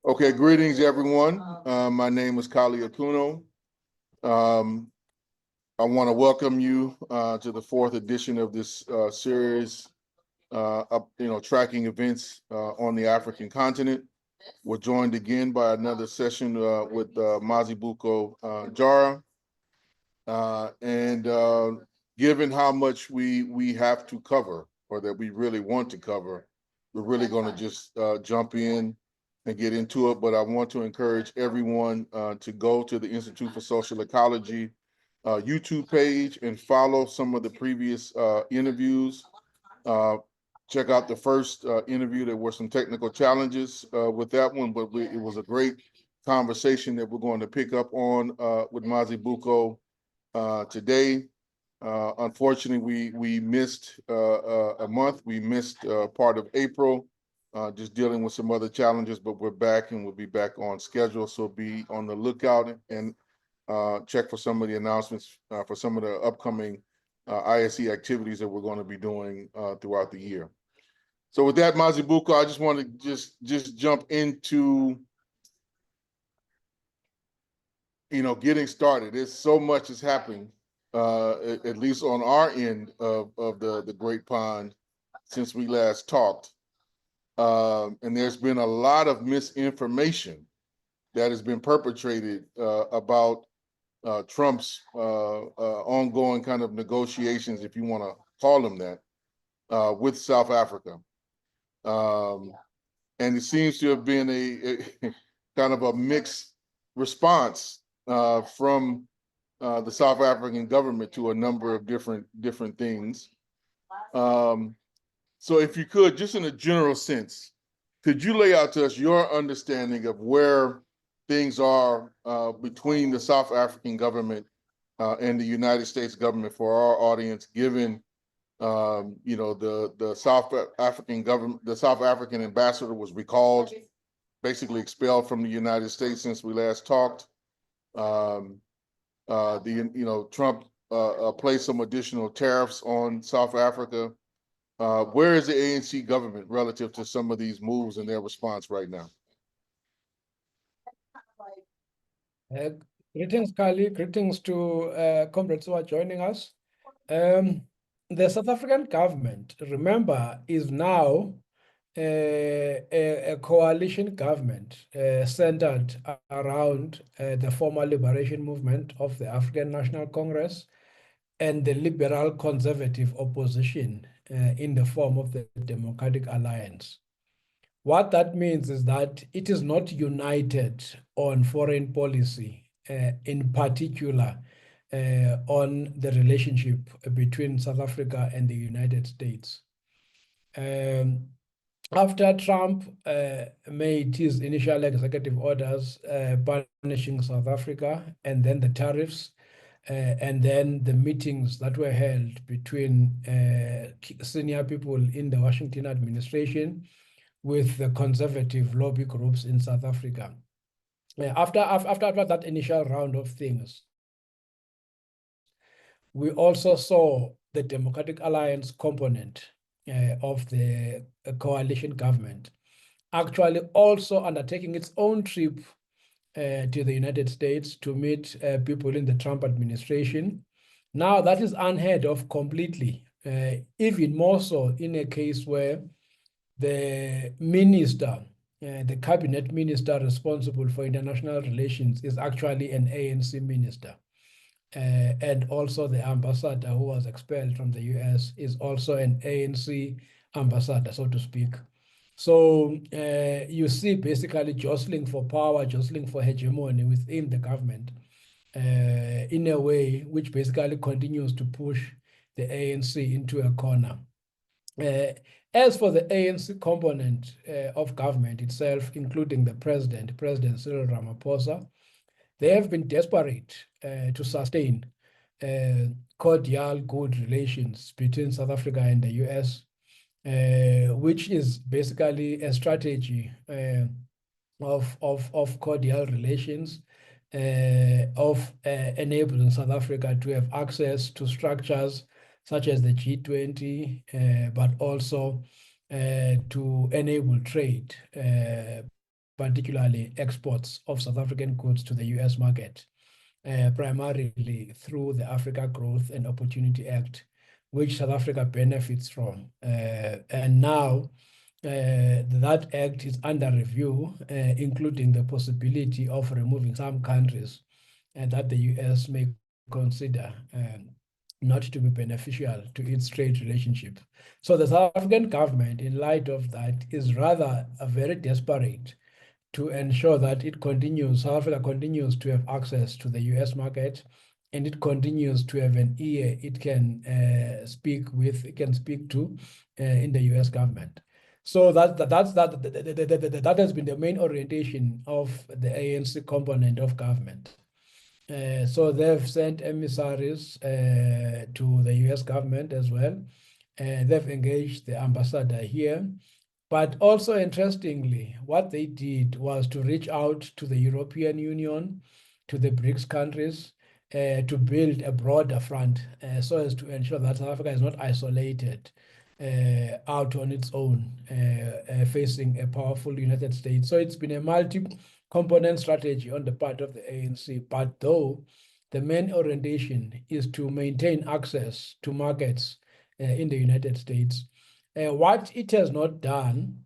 Okay, greetings, everyone. My name is Kali Akuno. I want to welcome you to the fourth edition of this series, tracking events on the African continent. We're joined again by another session with Mazibuko Jara. Given how much we have to cover, or that we really want to cover, we're really going to just jump in and get into it. But I want to encourage everyone to go to the Institute for Social Ecology YouTube page and follow some of the previous interviews. Check out the first interview. There were some technical challenges with that one, but it was a great conversation that we're going to pick up on with Mazibuko today. Unfortunately, we missed a month. We missed part of April, just dealing with some other challenges, but we're back and we'll be back on schedule. So be on the lookout and check for some of the announcements for some of the upcoming ISE activities that we're going to be doing throughout the year. So with that, Mazibuko, I just want to just jump into getting started. There's so much is happening, at least on our end of the Great Pond since we last talked. And there's been a lot of misinformation that has been perpetrated about Trump's ongoing kind of negotiations, if you want to call them that, with South Africa. And it seems to have been a kind of a mixed response from the South African government to a number of different things. So if you could, just in a general sense, could you lay out to us your understanding of where things are between the South African government and the United States government for our audience, given the South African government, the South African ambassador was recalled, basically expelled from the United States since we last talked. Trump placed some additional tariffs on South Africa. Where is the ANC government relative to some of these moves and their response right now? Greetings, Kali. Greetings to comrades who are joining us. The South African government, remember, is now a coalition government centered around the former liberation movement of the African National Congress and the liberal conservative opposition in the form of the Democratic Alliance. What that means is that it is not united on foreign policy, in particular on the relationship between South Africa and the United States. After Trump made his initial executive orders punishing South Africa, and then the tariffs, and then the meetings that were held between senior people in the Washington administration with the conservative lobby groups in South Africa. After that initial round of things, we also saw the Democratic Alliance component of the coalition government actually also undertaking its own trip to the United States to meet people in the Trump administration. Now that is unheard of completely, even more so in a case where the minister, the cabinet minister responsible for international relations is actually an ANC minister. And also the ambassador who was expelled from the US is also an ANC ambassador, so to speak. So you see basically jostling for power, jostling for hegemony within the government in a way which basically continues to push the ANC into a corner. As for the ANC component of government itself, including the President Cyril Ramaphosa, they have been desperate to sustain cordial, good relations between South Africa and the US, which is basically a strategy of cordial relations, of enabling South Africa to have access to structures such as the G20, but also to enable trade particularly exports of South African goods to the US market, primarily through the Africa Growth and Opportunity Act, which South Africa benefits from. And now that act is under review, including the possibility of removing some countries that the US may consider not to be beneficial to its trade relationship. So the South African government, in light of that, is rather very desperate to ensure that South Africa continues to have access to the US market, and it continues to have an ear it can speak to in the US government. So that has been the main orientation of the ANC component of government. So they've sent emissaries to the US government as well. They've engaged the ambassador here. But also interestingly, what they did was to reach out to the European Union, to the BRICS countries, to build a broader front so as to ensure that South Africa is not isolated out on its own, facing a powerful United States. So it's been a multi-component strategy on the part of the ANC, but though the main orientation is to maintain access to markets in the United States. What it has not done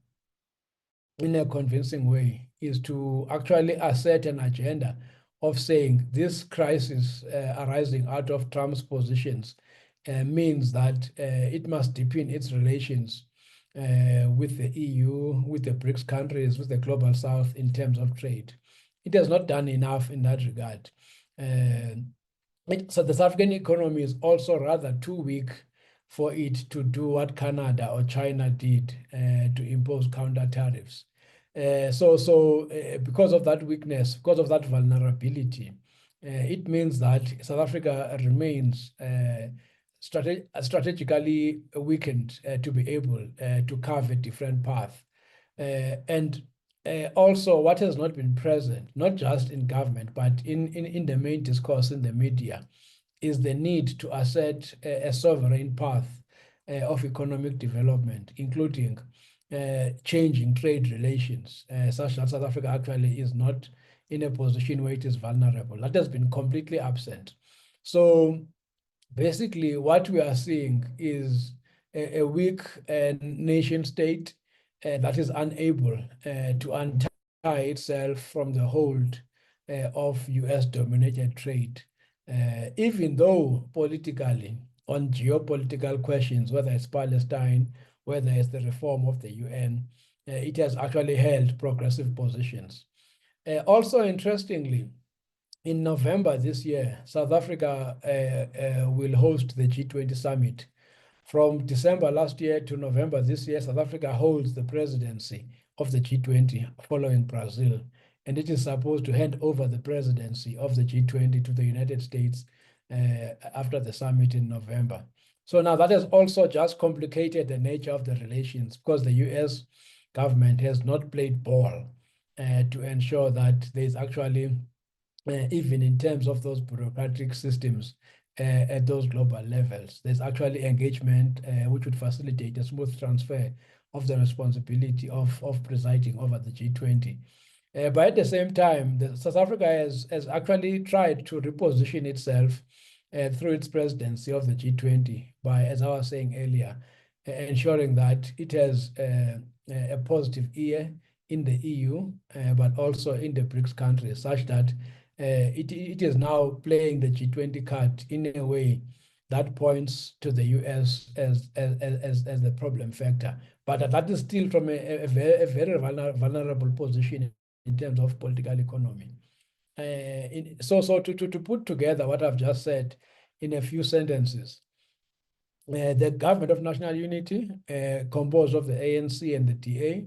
in a convincing way is to actually assert an agenda of saying this crisis arising out of Trump's positions means that it must deepen its relations with the EU, with the BRICS countries, with the Global South in terms of trade. It has not done enough in that regard. So the South African economy is also rather too weak for it to do what Canada or China did to impose counter tariffs. So because of that weakness, because of that vulnerability, it means that South Africa remains strategically weakened to be able to carve a different path. And also what has not been present, not just in government, but in the main discourse in the media, is the need to assert a sovereign path of economic development, including changing trade relations, such that South Africa actually is not in a position where it is vulnerable. That has been completely absent. So basically what we are seeing is a weak nation state that is unable to untie itself from the hold of US-dominated trade. Even though politically, on geopolitical questions, whether it's Palestine, whether it's the reform of the UN, it has actually held progressive positions. Also, interestingly, in November this year, South Africa will host the G20 summit. From December last year to November this year, South Africa holds the presidency of the G20 following Brazil, and it is supposed to hand over the presidency of the G20 to the United States after the summit in November. So now that has also just complicated the nature of the relations because the US government has not played ball to ensure that there's actually, even in terms of those bureaucratic systems at those global levels, there's actually engagement which would facilitate a smooth transfer of the responsibility of presiding over the G20. But at the same time, South Africa has actually tried to reposition itself through its presidency of the G20 by, as I was saying earlier, ensuring that it has a positive ear in the EU, but also in the BRICS countries, such that it is now playing the G20 card in a way that points to the US as the problem factor. But that is still from a very vulnerable position in terms of political economy. So to put together what I've just said in a few sentences, the government of national unity, composed of the ANC and the DA,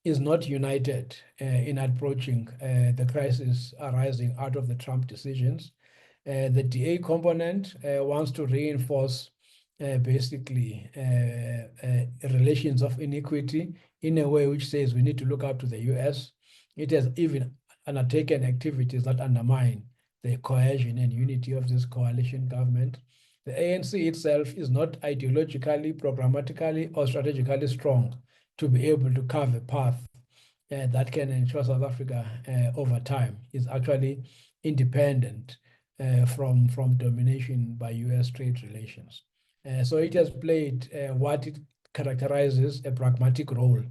is not united in approaching the crisis arising out of the Trump decisions. The DA component wants to reinforce basically relations of inequity in a way which says we need to look up to the US. It has even undertaken activities that undermine the cohesion and unity of this coalition government. The ANC itself is not ideologically, programmatically, or strategically strong to be able to carve a path that can ensure South Africa over time is actually independent from domination by US trade relations. So it has played what it characterizes a pragmatic role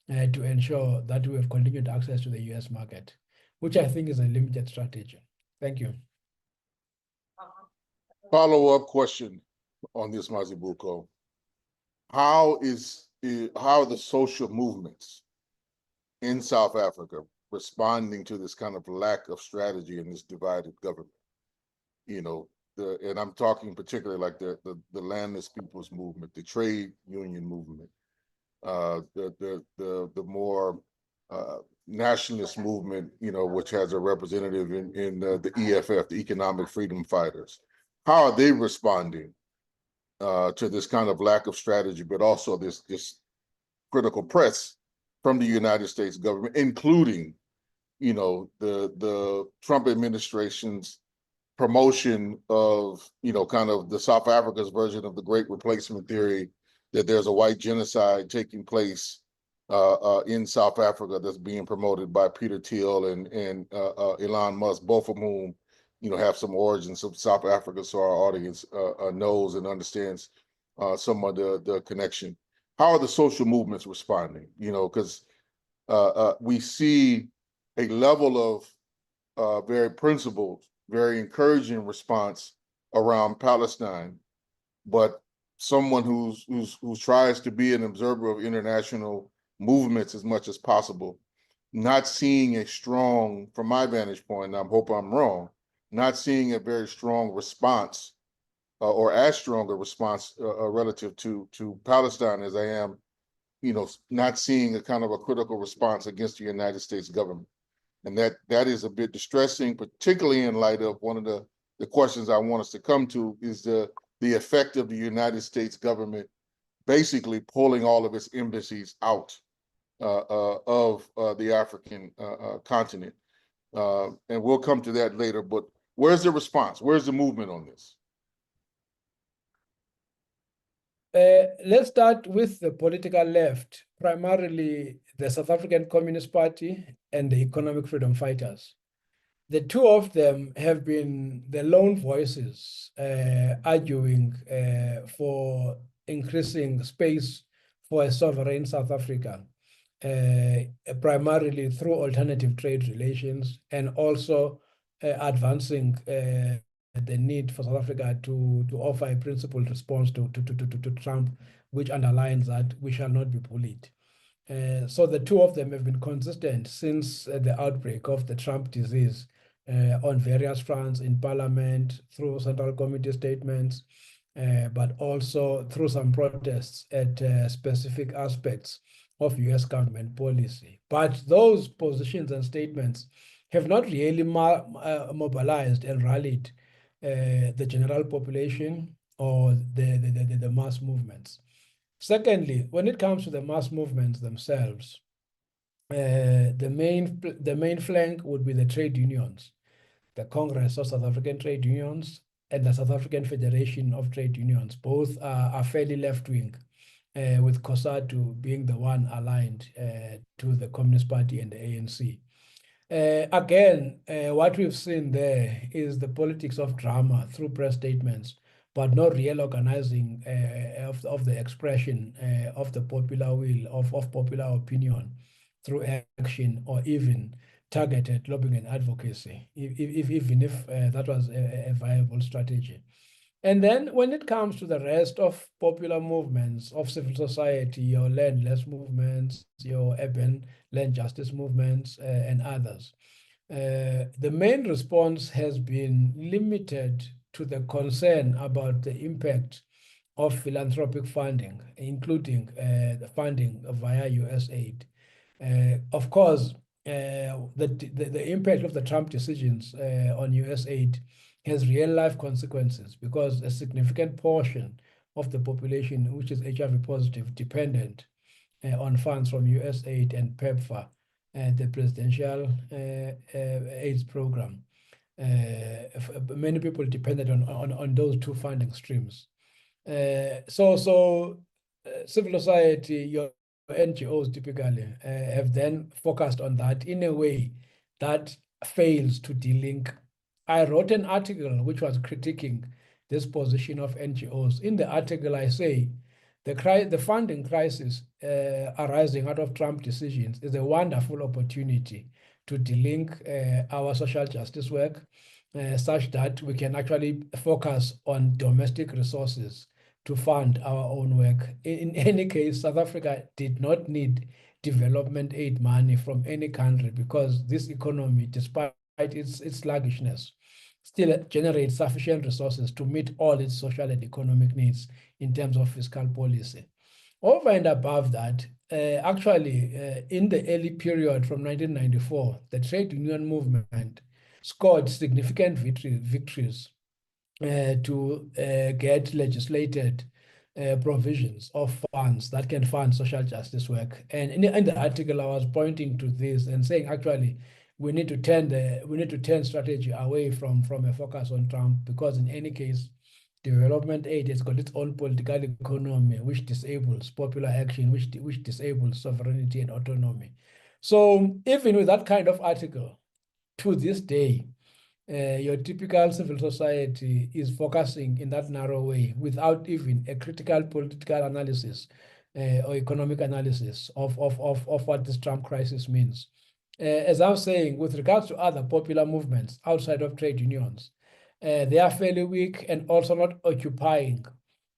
to ensure that we have continued access to the US market, which I think is a limited strategy. Thank you. Follow-up question on this, Mazibuko. How are the social movements in South Africa responding to this kind of lack of strategy in this divided government? You know, and I'm talking particularly like the landless people's movement, the trade union movement, the more nationalist movement, you know, which has a representative in the EFF, the Economic Freedom Fighters. How are they responding to this kind of lack of strategy, but also this critical press from the United States government, including, you know, the Trump administration's promotion of, you know, kind of the South Africa's version of the Great Replacement theory, that there's a white genocide taking place in South Africa that's being promoted by Peter Thiel and Elon Musk, both of whom, you know, have some origins of South Africa, so our audience knows and understands some of the connection. How are the social movements responding? You know, because we see a level of very principled, very encouraging response around Palestine, but someone who tries to be an observer of international movements as much as possible, not seeing a strong, from my vantage point, and I hope I'm wrong, not seeing a very strong response or as strong a response relative to Palestine as I am, you know, not seeing a kind of a critical response against the United States government. And that is a bit distressing, particularly in light of one of the questions I want us to come to is the effect of the United States government basically pulling all of its embassies out of the African continent. And we'll come to that later, but where's the response? Where's the movement on this? Let's start with the political left, primarily the South African Communist Party and the Economic Freedom Fighters. The two of them have been the lone voices arguing for increasing space for a sovereign South Africa, primarily through alternative trade relations and also advancing the need for South Africa to offer a principled response to Trump, which underlines that we shall not be bullied. So the two of them have been consistent since the outbreak of the Trump disease on various fronts in Parliament, through Central Committee statements, but also through some protests at specific aspects of US government policy. But those positions and statements have not really mobilized and rallied the general population or the mass movements. Secondly, when it comes to the mass movements themselves, the main flank would be the trade unions, the Congress of South African Trade Unions and the South African Federation of Trade Unions. Both are fairly left-wing, with COSATU being the one aligned to the Communist Party and the ANC. Again, what we've seen there is the politics of drama through press statements, but no real organizing of the expression of the popular will, of popular opinion through action or even targeted lobbying and advocacy, even if that was a viable strategy. And then when it comes to the rest of popular movements of civil society, your landless movements, your urban land justice movements, and others, the main response has been limited to the concern about the impact of philanthropic funding, including the funding via US aid. Of course, the impact of the Trump decisions on US aid has real life consequences because a significant portion of the population, which is HIV positive, dependent on funds from US aid and PEPFAR, the Presidential AIDS Program. Many people depended on those two funding streams. So civil society, your NGOs typically have then focused on that in a way that fails to delink. I wrote an article which was critiquing this position of NGOs. In the article, I say the funding crisis arising out of Trump decisions is a wonderful opportunity to delink our social justice work such that we can actually focus on domestic resources to fund our own work. In any case, South Africa did not need development aid money from any country because this economy, despite its sluggishness, still generates sufficient resources to meet all its social and economic needs in terms of fiscal policy. Over and above that, in the early period from 1994, the trade union movement scored significant victories to get legislated provisions of funds that can fund social justice work. And in the article, I was pointing to this and saying, actually, we need to turn strategy away from a focus on Trump, because in any case, development aid has got its own political economy, which disables popular action, which disables sovereignty and autonomy. So even with that kind of article, to this day, your typical civil society is focusing in that narrow way without even a critical political analysis or economic analysis of what this Trump crisis means. As I'm saying, with regards to other popular movements outside of trade unions, they are fairly weak and also not occupying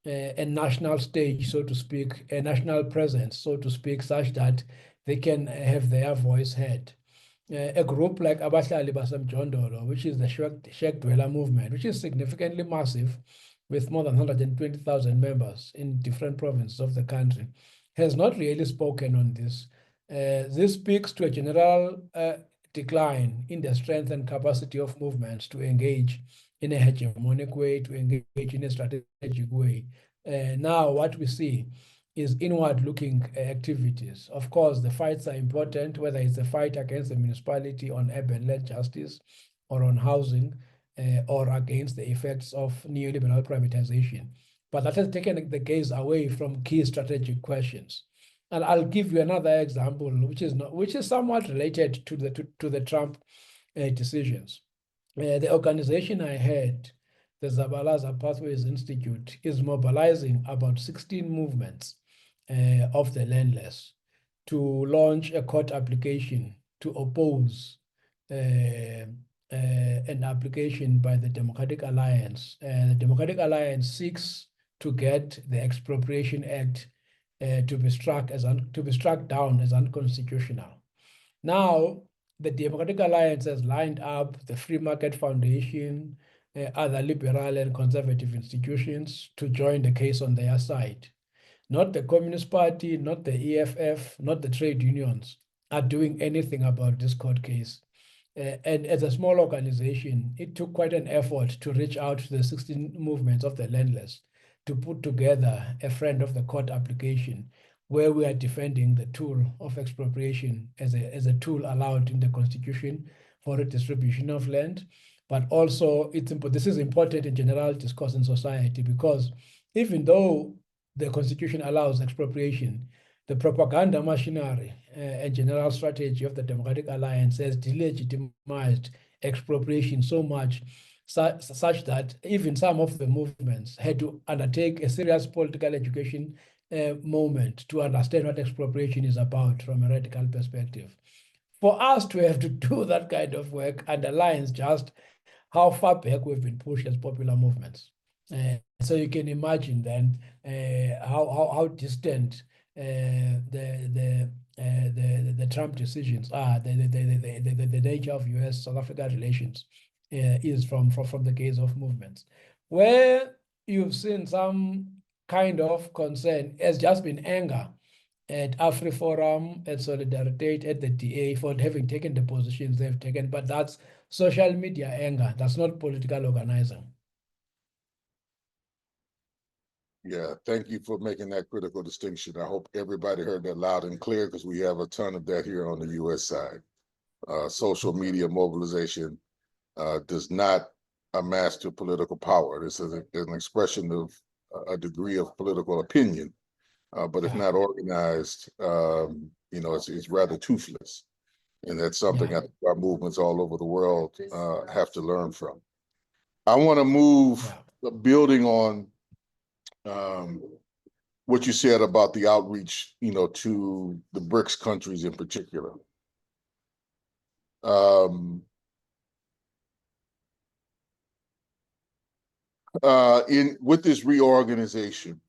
a national stage, so to speak, a national presence, so to speak, such that they can have their voice heard. A group like Abahlali Basemjondolo, which is the Sheikh Dweller movement, which is significantly massive with more than 120,000 members in different provinces of the country, has not really spoken on this. This speaks to a general decline in the strength and capacity of movements to engage in a hegemonic way, to engage in a strategic way. Now, what we see is inward-looking activities. Of course, the fights are important, whether it's a fight against the municipality on urban land justice or on housing or against the effects of neoliberal privatization. But that has taken the gaze away from key strategic questions. And I'll give you another example, which is somewhat related to the Trump decisions. The organization I had, the Zabalaza Pathways Institute, is mobilizing about 16 movements of the landless to launch a court application to oppose an application by the Democratic Alliance. The Democratic Alliance seeks to get the Expropriation Act to be struck down as unconstitutional. Now, the Democratic Alliance has lined up the Free Market Foundation, other liberal and conservative institutions to join the case on their side. Not the Communist Party, not the EFF, not the trade unions are doing anything about this court case. And as a small organization, it took quite an effort to reach out to the 16 movements of the landless to put together a friend of the court application where we are defending the tool of expropriation as a tool allowed in the Constitution for redistribution of land. But also, this is important in general discourse in society, because even though the Constitution allows expropriation, the propaganda machinery and general strategy of the Democratic Alliance has delegitimized expropriation so much such that even some of the movements had to undertake a serious political education moment to understand what expropriation is about from a radical perspective. For us to have to do that kind of work underlines just how far back we've been pushed as popular movements. So you can imagine then how distant the Trump decisions are, the nature of US-South Africa relations is from the gaze of movements. Where you've seen some kind of concern has just been anger at AfriForum, at Solidarity, at the DA for having taken the positions they've taken, but that's social media anger. That's not political organizing. Yeah, thank you for making that critical distinction. I hope everybody heard that loud and clear, because we have a ton of that here on the US side. Social media mobilization does not amass to political power. This is an expression of a degree of political opinion. but if not organized, it's rather toothless. And that's something I think our movements all over the world have to learn from. I want to move, building on what you said about the outreach, to the BRICS countries in particular. With this reorganization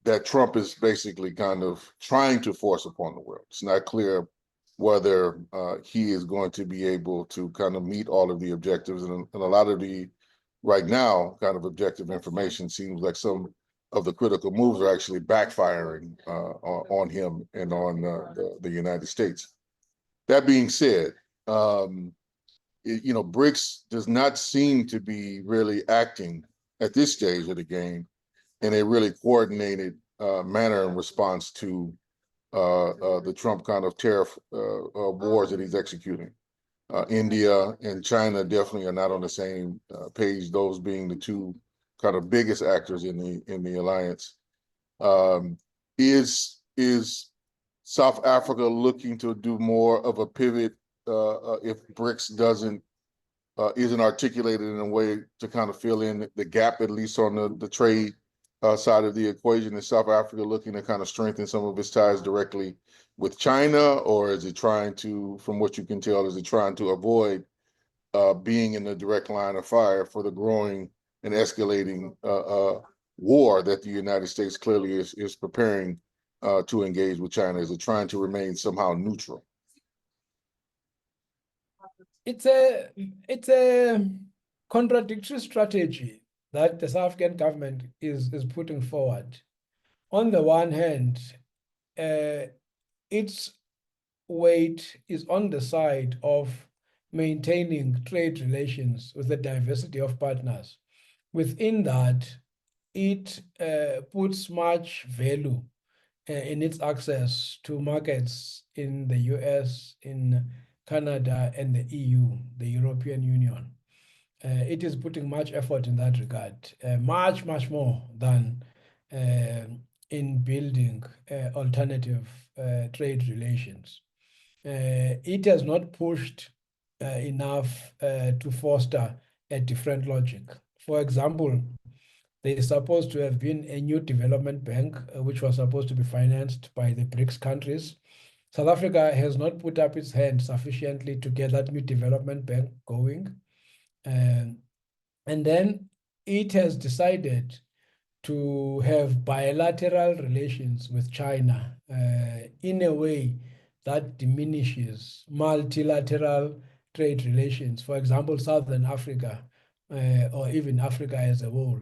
that Trump is basically kind of trying to force upon the world, it's not clear whether he is going to be able to kind of meet all of the objectives, and a lot of the right now kind of objective information seems like some of the critical moves are actually backfiring on him and on the United States. That being said, BRICS does not seem to be really acting at this stage of the game in a really coordinated manner in response to the Trump kind of tariff wars that he's executing. India and China definitely are not on the same page, those being the two kind of biggest actors in the alliance. Is South Africa looking to do more of a pivot if BRICS isn't articulated in a way to kind of fill in the gap, at least on the trade side of the equation? Is South Africa looking to kind of strengthen some of its ties directly with China, or is it trying to, from what you can tell, is it trying to avoid being in the direct line of fire for the growing and escalating war that the United States clearly is preparing to engage with China? Is it trying to remain somehow neutral? It's a contradictory strategy that the South African government is putting forward. On the one hand, its weight is on the side of maintaining trade relations with a diversity of partners. Within that, it puts much value in its access to markets in the US, in Canada, and the EU, the European Union. It is putting much effort in that regard, much more than in building alternative trade relations. It has not pushed enough to foster a different logic. For example, there is supposed to have been a new development bank, which was supposed to be financed by the BRICS countries. South Africa has not put up its hand sufficiently to get that new development bank going. And then it has decided to have bilateral relations with China in a way that diminishes multilateral trade relations. For example, Southern Africa, or even Africa as a whole,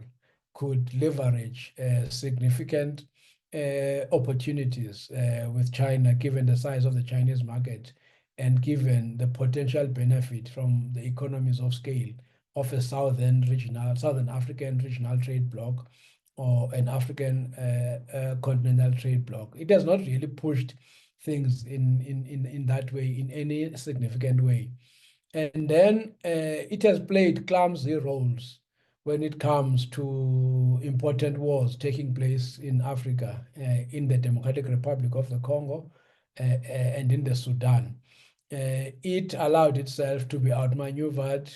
could leverage significant opportunities with China, given the size of the Chinese market and given the potential benefit from the economies of scale of a Southern African regional trade bloc or an African continental trade bloc. It has not really pushed things in that way, in any significant way. And then it has played clumsy roles when it comes to important wars taking place in Africa, in the Democratic Republic of the Congo, and in the Sudan. It allowed itself to be outmaneuvered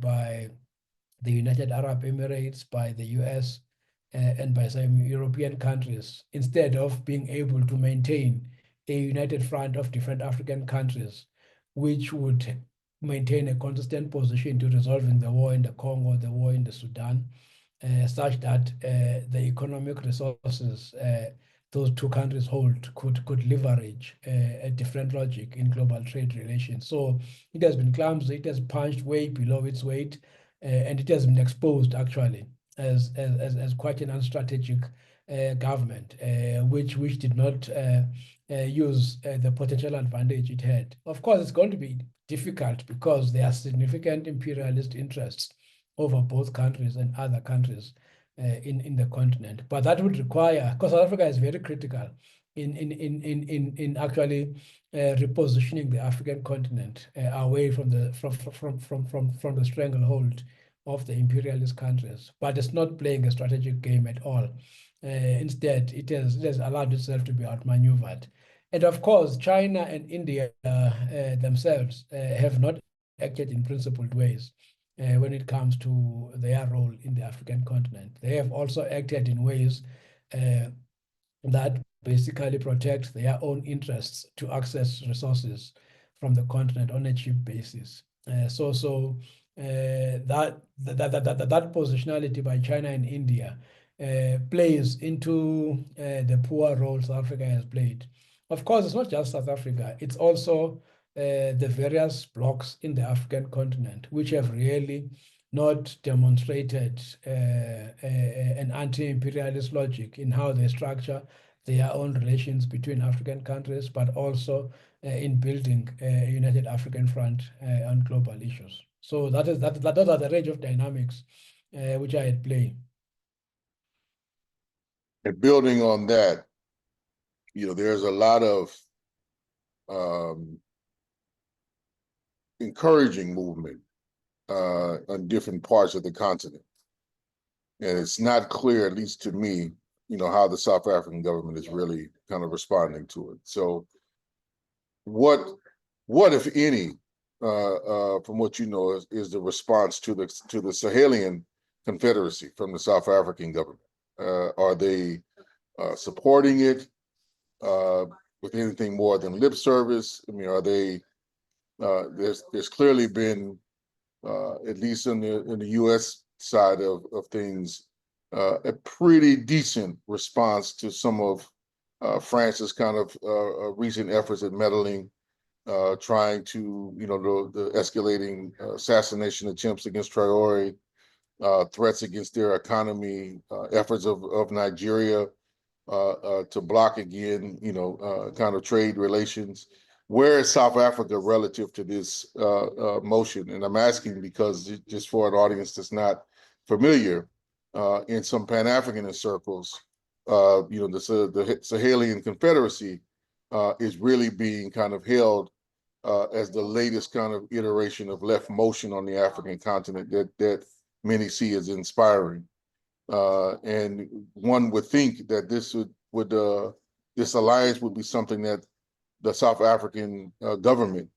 by the United Arab Emirates, by the US, and by some European countries, instead of being able to maintain a united front of different African countries, which would maintain a consistent position to resolving the war in the Congo, the war in the Sudan, such that the economic resources those two countries hold could leverage a different logic in global trade relations. So it has been clumsy, it has punched way below its weight, and it has been exposed actually as quite an unstrategic government, which did not use the potential advantage it had. Of course, it's going to be difficult because there are significant imperialist interests over both countries and other countries in the continent. But that would require, because South Africa is very critical in actually repositioning the African continent away from the stranglehold of the imperialist countries. But it's not playing a strategic game at all. Instead, it has allowed itself to be outmaneuvered. And of course, China and India themselves have not acted in principled ways when it comes to their role in the African continent. They have also acted in ways that basically protect their own interests to access resources from the continent on a cheap basis. That positionality by China and India plays into the poor role South Africa has played. Of course, it's not just South Africa, it's also the various blocs in the African continent, which have really not demonstrated an anti-imperialist logic in how they structure their own relations between African countries, but also in building a united African front on global issues. So those are the range of dynamics which are at play. And building on that, there's a lot of encouraging movement on different parts of the continent. And it's not clear, at least to me, how the South African government is really kind of responding to it. So what if any, from what you know, is the response to the Sahelian Confederacy from the South African government? Are they supporting it with anything more than lip service? I mean, are they? There's clearly been, at least in the U.S. side of things, a pretty decent response to some of France's kind of recent efforts at meddling, trying to, the escalating assassination attempts against Traore, threats against their economy, efforts of Nigeria to block again, kind of trade relations. Where is South Africa relative to this motion? And I'm asking because just for an audience that's not familiar, in some Pan-Africanist circles, the Sahelian Confederacy is really being kind of held as the latest kind of iteration of left motion on the African continent that many see as inspiring. And one would think that this this alliance would be something that the South African government,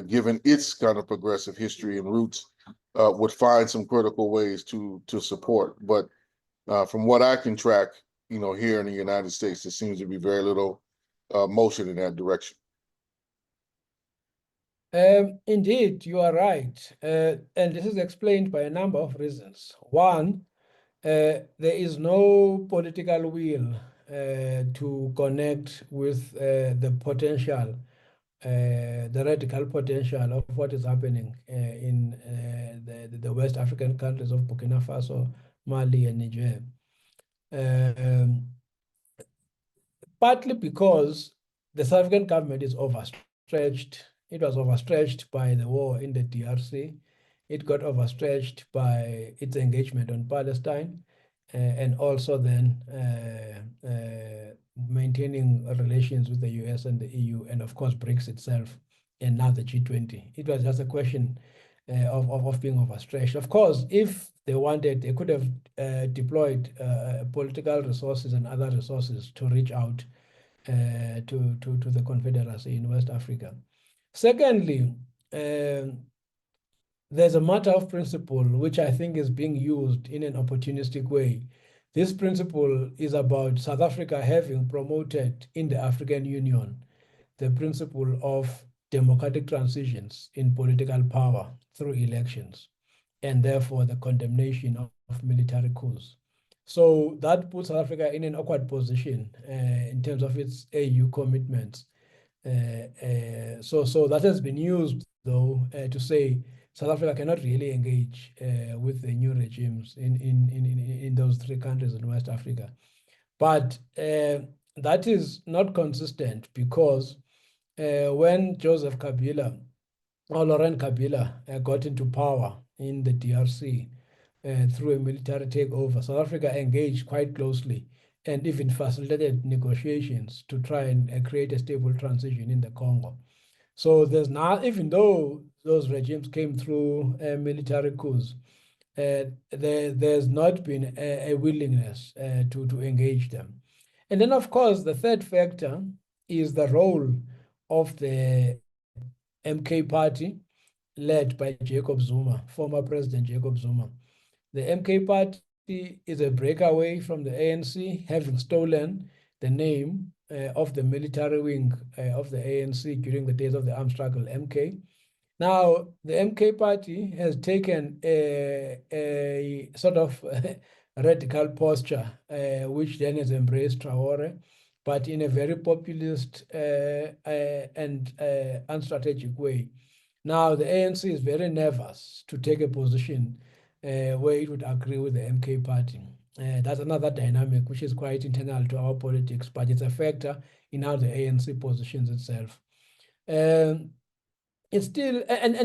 given its kind of progressive history and roots, would find some critical ways to support. But from what I can track, here in the United States, there seems to be very little motion in that direction. Indeed, you are right. And this is explained by a number of reasons. One, there is no political will to connect with the potential, the radical potential of what is happening in the West African countries of Burkina Faso, Mali, and Niger. Partly because the South African government is overstretched. It was overstretched by the war in the DRC. It got overstretched by its engagement on Palestine, and also then maintaining relations with the US and the EU, and of course BRICS itself, and now the G20. It was just a question of being overstretched. Of course, if they wanted, they could have deployed political resources and other resources to reach out to the Confederacy in West Africa. Secondly, there's a matter of principle which I think is being used in an opportunistic way. This principle is about South Africa having promoted in the African Union the principle of democratic transitions in political power through elections, and therefore the condemnation of military coups. So that puts South Africa in an awkward position in terms of its AU commitments. So that has been used, though, to say South Africa cannot really engage with the new regimes in those three countries in West Africa. But that is not consistent because when Joseph Kabila or Laurent Kabila got into power in the DRC through a military takeover, South Africa engaged quite closely and even facilitated negotiations to try and create a stable transition in the Congo. So there's not, even though those regimes came through military coups, there's not been a willingness to engage them. And then, of course, the third factor is the role of the MK party led by Jacob Zuma, former President Jacob Zuma. The MK party is a breakaway from the ANC, having stolen the name of the military wing of the ANC during the days of the armed struggle, MK. Now, the MK party has taken a sort of radical posture, which then has embraced Traore, but in a very populist and unstrategic way. Now, the ANC is very nervous to take a position where it would agree with the MK party. That's another dynamic which is quite internal to our politics, but it's a factor in how the ANC positions itself. It's still, and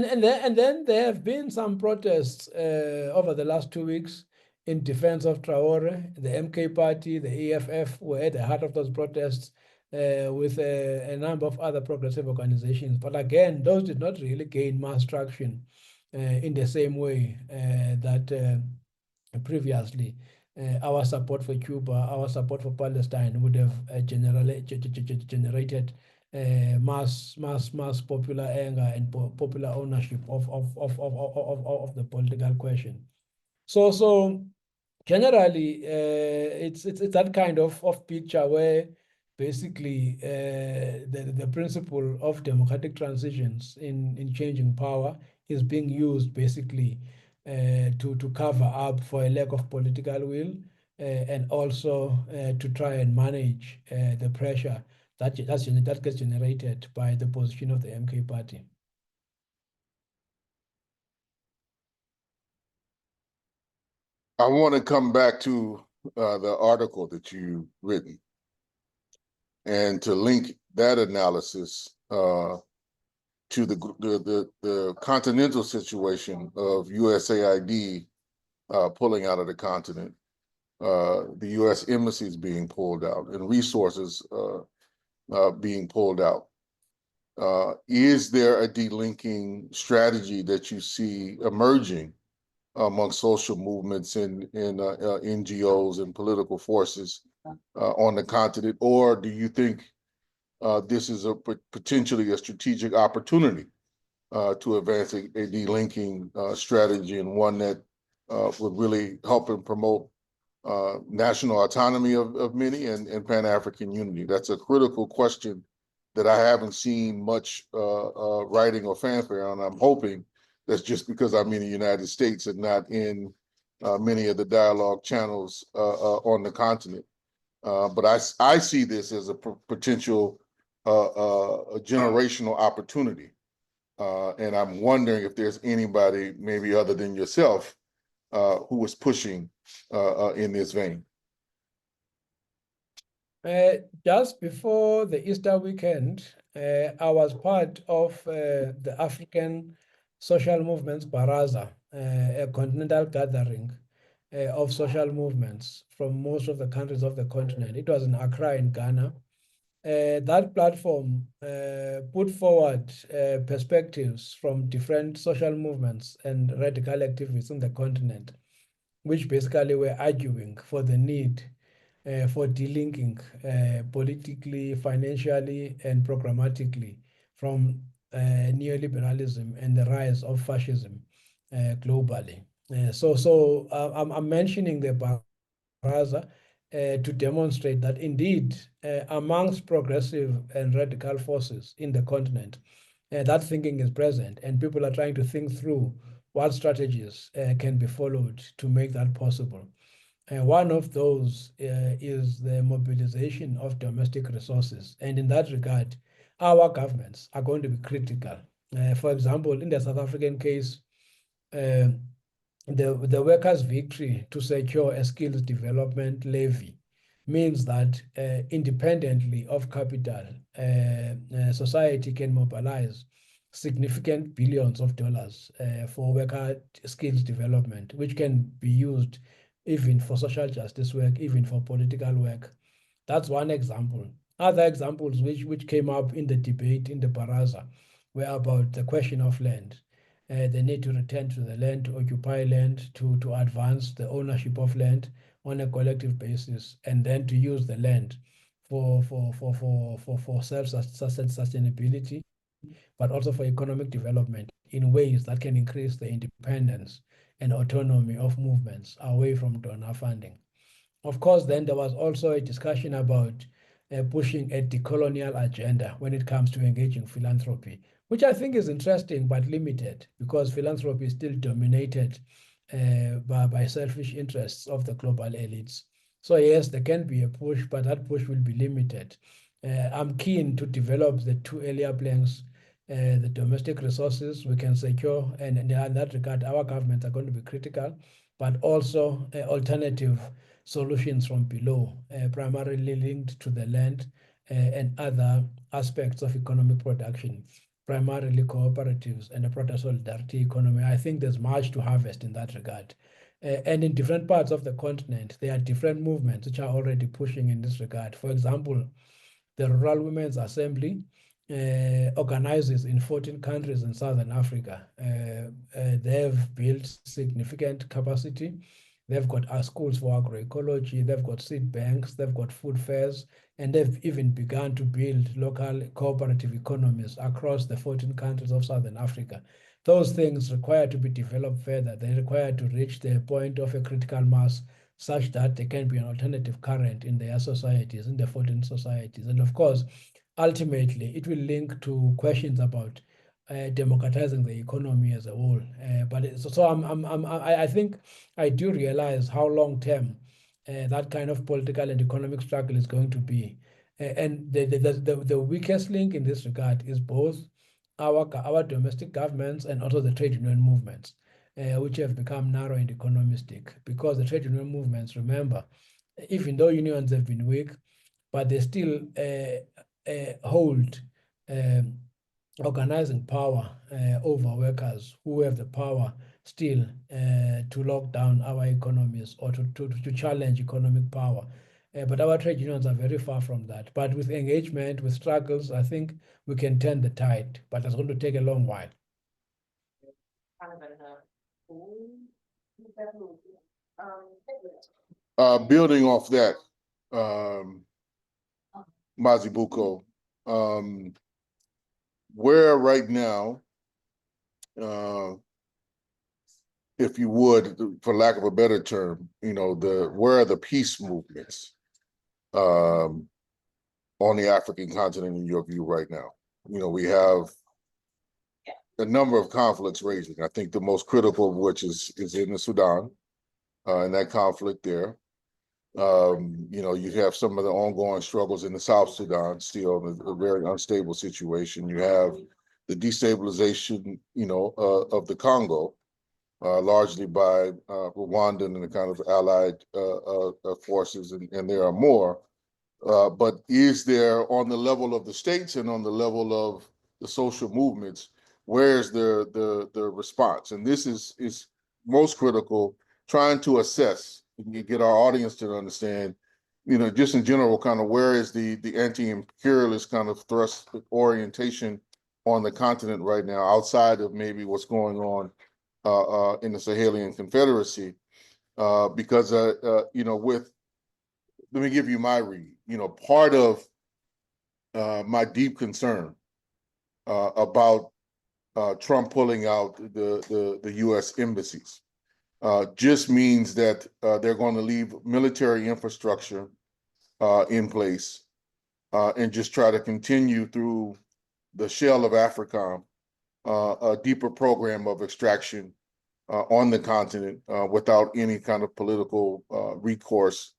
then there have been some protests over the last 2 weeks in defense of Traore. The MK party, the EFF were at the heart of those protests with a number of other progressive organizations. But again, those did not really gain mass traction in the same way that previously our support for Cuba, our support for Palestine would have generated mass popular anger and popular ownership of the political question. So generally, it's that kind of picture where basically the principle of democratic transitions in changing power is being used basically to cover up for a lack of political will and also to try and manage the pressure that gets generated by the position of the MK party. I want to come back to the article that you've written and to link that analysis to the continental situation of USAID pulling out of the continent, the U.S. embassies being pulled out, and resources being pulled out. Is there a delinking strategy that you see emerging among social movements and NGOs and political forces on the continent, or do you think this is potentially a strategic opportunity to advance a delinking strategy, and one that would really help and promote national autonomy of many and Pan-African unity? That's a critical question that I haven't seen much writing or fanfare on. I'm hoping that's just because I'm in the United States and not in many of the dialogue channels on the continent. But I see this as a potential a generational opportunity. And I'm wondering if there's anybody, maybe other than yourself, who is pushing in this vein. Just before the Easter weekend, I was part of the African Social Movements Baraza, a continental gathering of social movements from most of the countries of the continent. It was in Accra in Ghana. That platform put forward perspectives from different social movements and radical activists in the continent, which basically were arguing for the need for delinking politically, financially, and programmatically from neoliberalism and the rise of fascism globally. So I'm mentioning the Baraza to demonstrate that indeed, amongst progressive and radical forces in the continent, that thinking is present, and people are trying to think through what strategies can be followed to make that possible. One of those is the mobilization of domestic resources. And in that regard, our governments are going to be critical. For example, in the South African case, the workers' victory to secure a skills development levy means that independently of capital, society can mobilize significant billions of dollars for worker skills development, which can be used even for social justice work, even for political work. That's one example. Other examples which came up in the debate in the Baraza were about the question of land. they need to return to the land, to occupy land, to advance the ownership of land on a collective basis, and then to use the land for self-sustainability, but also for economic development in ways that can increase the independence and autonomy of movements away from donor funding. Of course, then there was also a discussion about pushing a decolonial agenda when it comes to engaging philanthropy, which I think is interesting but limited, because philanthropy is still dominated by selfish interests of the global elites. So yes, there can be a push, but that push will be limited. I'm keen to develop the two earlier planks, the domestic resources we can secure, and in that regard, our governments are going to be critical, but also alternative solutions from below, primarily linked to the land and other aspects of economic production, primarily cooperatives and a broader solidarity economy. I think there's much to harvest in that regard. And in different parts of the continent, there are different movements which are already pushing in this regard. For example, the Rural Women's Assembly organizes in 14 countries in Southern Africa. They've built significant capacity. They've got schools for agroecology, they've got seed banks, they've got food fairs, and they've even begun to build local cooperative economies across the 14 countries of Southern Africa. Those things require to be developed further. They require to reach the point of a critical mass such that there can be an alternative current in their societies, in the 14 societies. And of course, ultimately, it will link to questions about democratizing the economy as a whole. I think I do realize how long-term that kind of political and economic struggle is going to be. And the weakest link in this regard is both our domestic governments and also the trade union movements, which have become narrow and economistic, because the trade union movements, remember, even though unions have been weak, but they still hold organizing power over workers who have the power still to lock down our economies or to challenge economic power. But our trade unions are very far from that. But with engagement, with struggles, I think we can turn the tide, but it's going to take a long while. Building off that, Mazibuko, where right now, if you would, for lack of a better term, where are the peace movements on the African continent in your view right now? We have a number of conflicts raging. I think the most critical of which is in the Sudan, and that conflict there. You have some of the ongoing struggles in the South Sudan, still a very unstable situation. You have the destabilization, of the Congo, largely by Rwandan and the kind of allied forces, and there are more. But is there, on the level of the states and on the level of the social movements, where's the response? And this is most critical, trying to assess and get our audience to understand, just in general, kind of where is the anti-imperialist kind of thrust orientation on the continent right now, outside of maybe what's going on in the Sahelian Confederacy, because let me give you my read. Part of my deep concern about Trump pulling out the U.S. embassies just means that they're going to leave military infrastructure in place and just try to continue through the shell of AFRICOM a deeper program of extraction on the continent without any kind of political recourse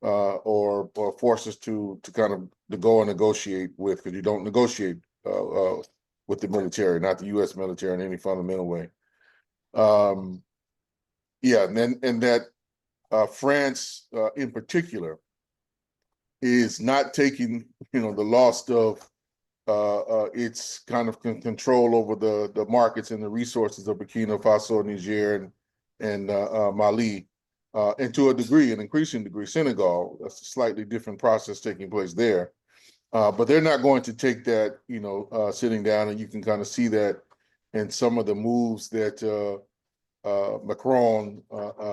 or forces to kind of to go and negotiate with, because you don't negotiate with the military, not the U.S. military in any fundamental way. And that France in particular is not taking the loss of its kind of control over the markets and the resources of Burkina Faso, Niger, and Mali, and to a degree, an increasing degree, Senegal. That's a slightly different process taking place there. But they're not going to take that, sitting down, and you can kind of see that and some of the moves that Macron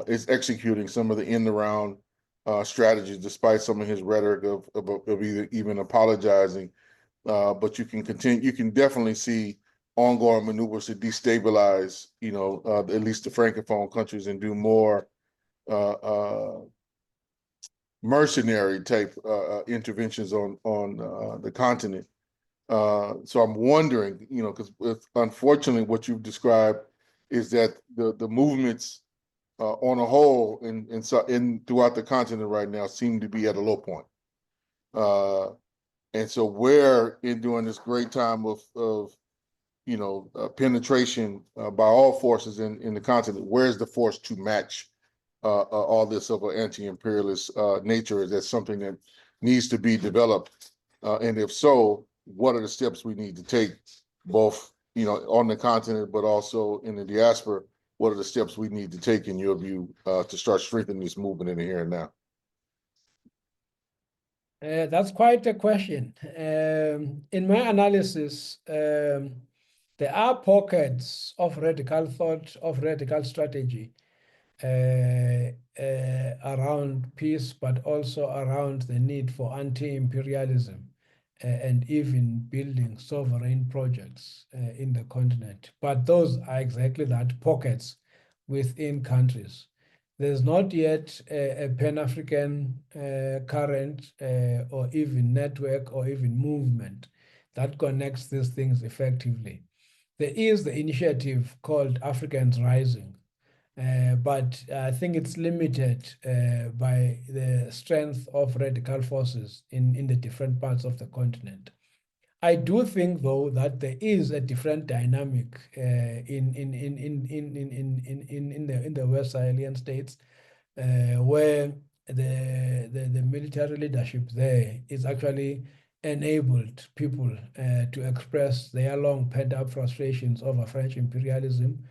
is executing, some of the in around strategies, despite some of his rhetoric of even apologizing. But you can continue. You can definitely see ongoing maneuvers to destabilize, at least the francophone countries, and do more mercenary type interventions on the continent. So I'm wondering, because unfortunately, what you've described is that the movements on a whole in throughout the continent right now seem to be at a low point. And so where in during this great time of penetration by all forces in the continent, where's the force to match all this of an anti-imperialist nature? Is that something that needs to be developed? And if so, what are the steps we need to take, both on the continent, but also in the diaspora? What are the steps we need to take, in your view, to start strengthening this movement in the here and now? That's quite a question. In my analysis, there are pockets of radical thought, of radical strategy around peace, but also around the need for anti-imperialism and even building sovereign projects in the continent. But those are exactly that, pockets within countries. There's not yet a Pan-African current or even network or even movement that connects these things effectively. There is the initiative called Africans Rising, but I think it's limited by the strength of radical forces in the different parts of the continent. I do think, though, that there is a different dynamic in the West Sahelian states, where the military leadership there is actually enabled people to express their long pent-up frustrations over French imperialism,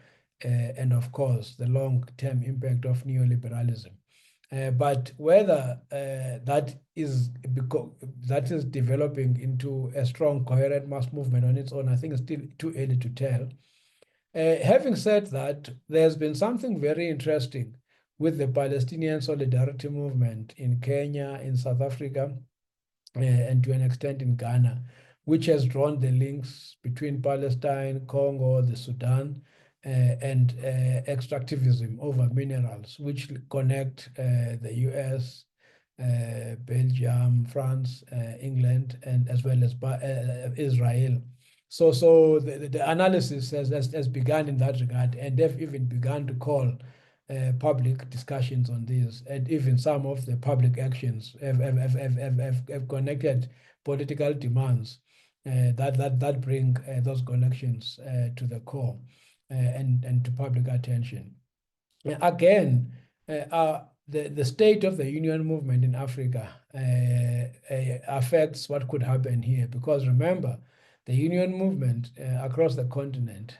and of course the long-term impact of neoliberalism. But whether that is developing into a strong, coherent mass movement on its own, I think it's still too early to tell. Having said that, there's been something very interesting with the Palestinian solidarity movement in Kenya, in South Africa, and to an extent in Ghana, which has drawn the links between Palestine, Congo, the Sudan, and extractivism over minerals, which connect the US, Belgium, France, England, and as well as Israel. So the analysis has begun in that regard, and they've even begun to call public discussions on this, and even some of the public actions have connected political demands that bring those connections to the core and to public attention. Again, the state of the union movement in Africa affects what could happen here, because remember, the union movement across the continent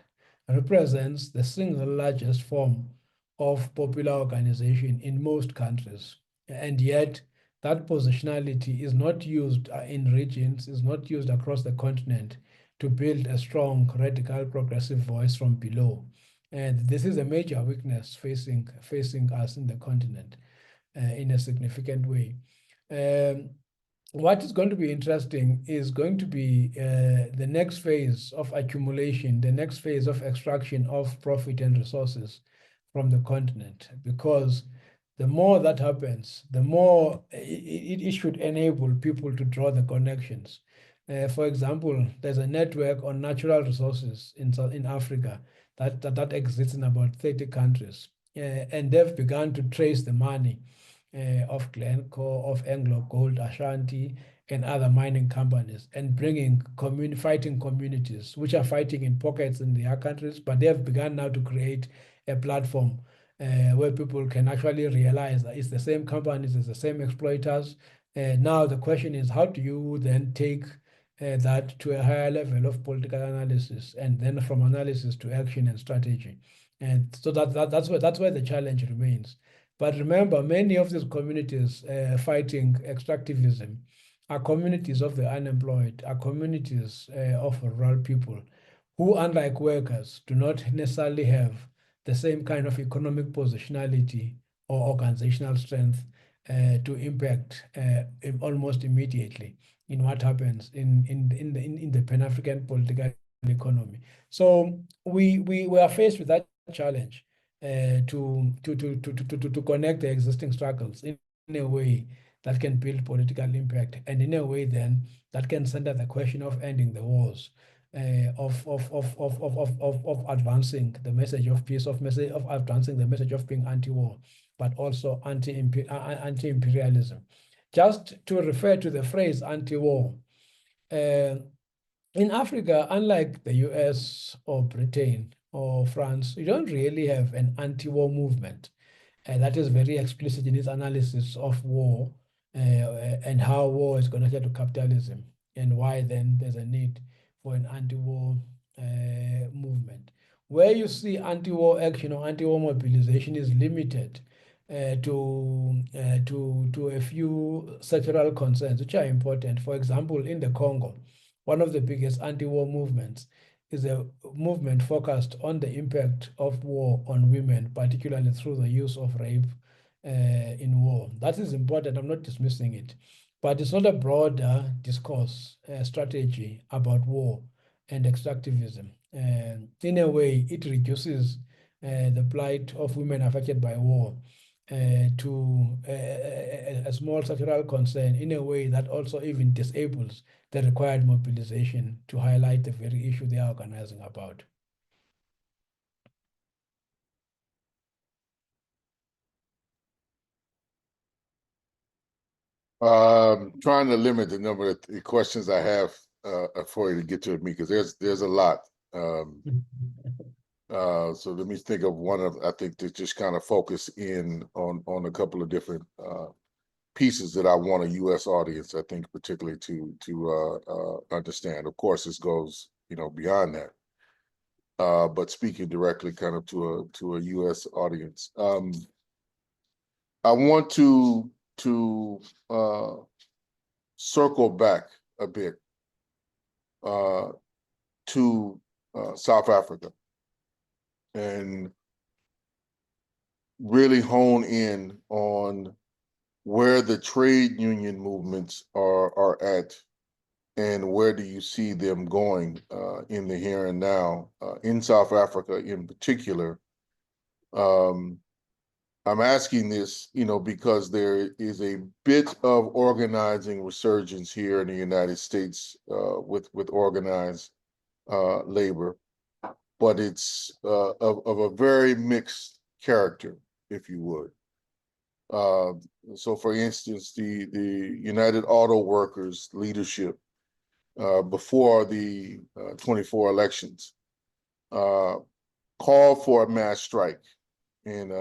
represents the single largest form of popular organization in most countries. And yet, that positionality is not used in regions, is not used across the continent to build a strong, radical, progressive voice from below. And this is a major weakness facing us in the continent in a significant way. What is going to be interesting is going to be the next phase of accumulation, the next phase of extraction of profit and resources from the continent, because the more that happens, the more it should enable people to draw the connections. For example, there's a network on natural resources in Africa that exists in about 30 countries, and they've begun to trace the money of Glencore, of Anglo Gold, Ashanti, and other mining companies, and bringing fighting communities, which are fighting in pockets in their countries, but they have begun now to create a platform where people can actually realize that it's the same companies, it's the same exploiters. Now the question is, how do you then take that to a higher level of political analysis, and then from analysis to action and strategy? And so that's where the challenge remains. But remember, many of these communities fighting extractivism are communities of the unemployed, are communities of rural people who, unlike workers, do not necessarily have the same kind of economic positionality or organizational strength to impact almost immediately in what happens in the Pan-African political economy. So we are faced with that challenge to connect the existing struggles in a way that can build political impact, and in a way then that can center the question of ending the wars, of advancing the message of peace, of advancing the message of being anti-war, but also anti-imperialism. Just to refer to the phrase anti-war, in Africa, unlike the US or Britain or France, you don't really have an anti-war movement that is very explicit in its analysis of war and how war is connected to capitalism, and why then there's a need for an anti-war movement. Where you see anti-war action or anti-war mobilization is limited to a few sectoral concerns which are important. For example, in the Congo, one of the biggest anti-war movements is a movement focused on the impact of war on women, particularly through the use of rape in war. That is important. I'm not dismissing it, but it's not a broader discourse strategy about war and extractivism. In a way, it reduces the plight of women affected by war to a small sectoral concern, in a way that also even disables the required mobilization to highlight the very issue they are organizing about. Trying to limit the number of questions I have for you to get to me, because there's a lot. So let me think of one of, I think, to just kind of focus in on a couple of different pieces that I want a U.S. audience, I think, particularly to understand. Of course, this goes, beyond that. But speaking directly kind of to a U.S. audience, I want to circle back a bit to South Africa and really hone in on where the trade union movements are at, and where do you see them going in the here and now in South Africa in particular. I'm asking this, because there is a bit of organizing resurgence here in the United States with organized labor, but it's of a very mixed character, if you would. So, for instance, the United Auto Workers leadership before the 24 elections called for a mass strike in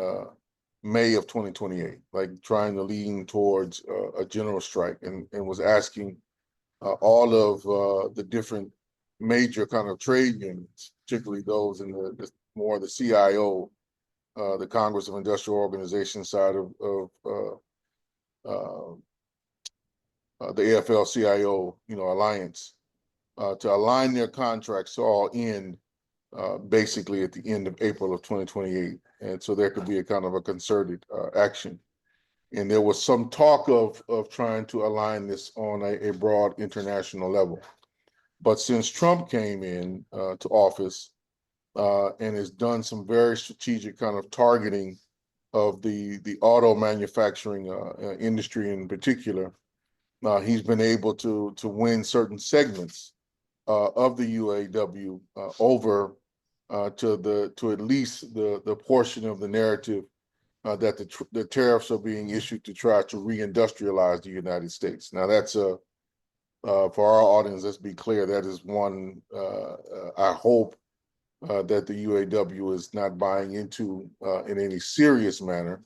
May of 2028, like trying to lean towards a general strike, and was asking all of the different major kind of trade unions, particularly those in the more the CIO, the Congress of Industrial Organization side of the AFL-CIO, alliance, to align their contracts all in basically at the end of April of 2028. And so there could be a kind of a concerted action. And there was some talk of trying to align this on a broad international level. But since Trump came in to office and has done some very strategic kind of targeting of the auto manufacturing industry in particular, he's been able to win certain segments of the UAW over to at least the portion of the narrative that the tariffs are being issued to try to reindustrialize the United States. Now, that's for our audience, let's be clear, that is one I hope that the UAW is not buying into in any serious manner,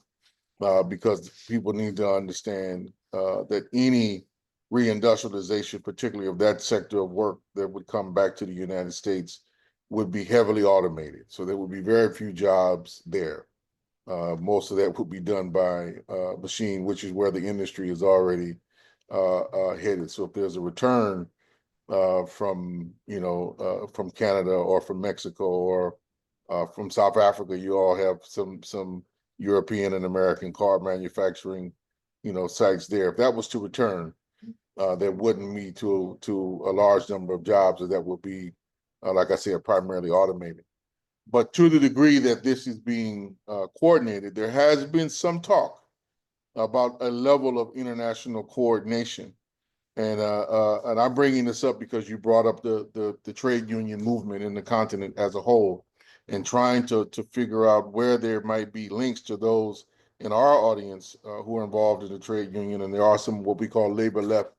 because people need to understand that any reindustrialization, particularly of that sector of work that would come back to the United States, would be heavily automated. So there would be very few jobs there. Most of that would be done by machine, which is where the industry is already headed. So if there's a return from, from Canada or from Mexico or from South Africa. You all have some European and American car manufacturing, sites there. If that was to return, that wouldn't lead to a large number of jobs, that would be, like I said, primarily automated. But to the degree that this is being coordinated, there has been some talk about a level of international coordination. And I'm bringing this up because you brought up the trade union movement in the continent as a whole, and trying to figure out where there might be links to those in our audience who are involved in the trade union. And there are some what we call labor left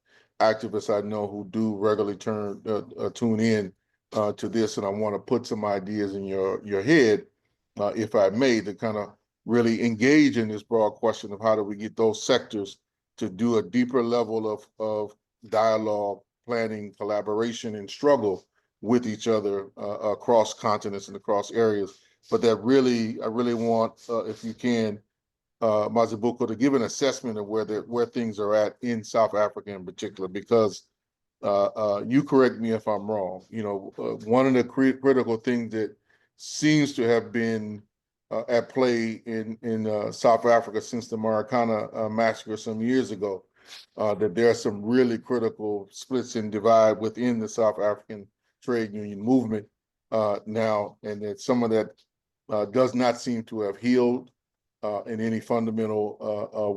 activists I know who do regularly tune in to this, and I want to put some ideas in your head, if I may, to kind of really engage in this broad question of how do we get those sectors to do a deeper level of dialogue, planning, collaboration, and struggle with each other across continents and across areas. But that I really want, if you can, Mazibuko, to give an assessment of where things are at in South Africa in particular, because you correct me if I'm wrong. One of the critical things that seems to have been at play in South Africa since the Marikana massacre some years ago, that there are some really critical splits and divide within the South African trade union movement now, and that some of that does not seem to have healed in any fundamental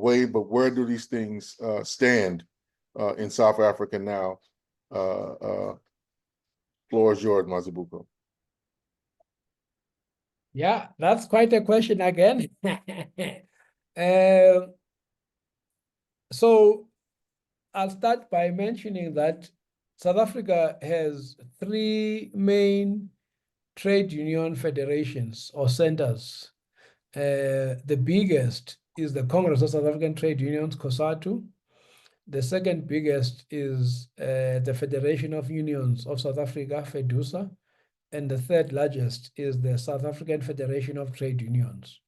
way. But where do these things stand in South Africa now? Floor is yours, Mazibuko. Yeah, that's quite a question again. So I'll start by mentioning that South Africa has three main trade union federations or centers. The biggest is the Congress of South African Trade Unions, COSATU. The second biggest is the Federation of Unions of South Africa, FEDUSA. And the third largest is the South African Federation of Trade Unions.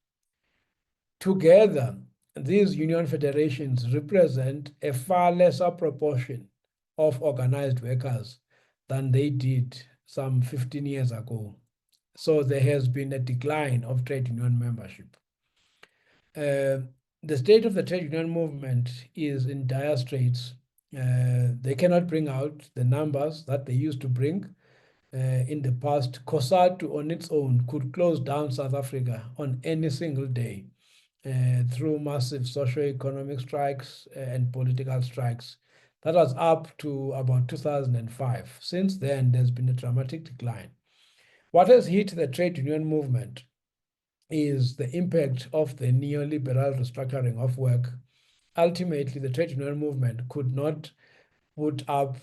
Together, these union federations represent a far lesser proportion of organized workers than they did some 15 years ago. So there has been a decline of trade union membership. The state of the trade union movement is in dire straits. They cannot bring out the numbers that they used to bring. In the past, COSATU on its own could close down South Africa on any single day through massive socio-economic strikes and political strikes. That was up to about 2005. Since then, there's been a dramatic decline. What has hit the trade union movement is the impact of the neoliberal restructuring of work. Ultimately, the trade union movement could not put up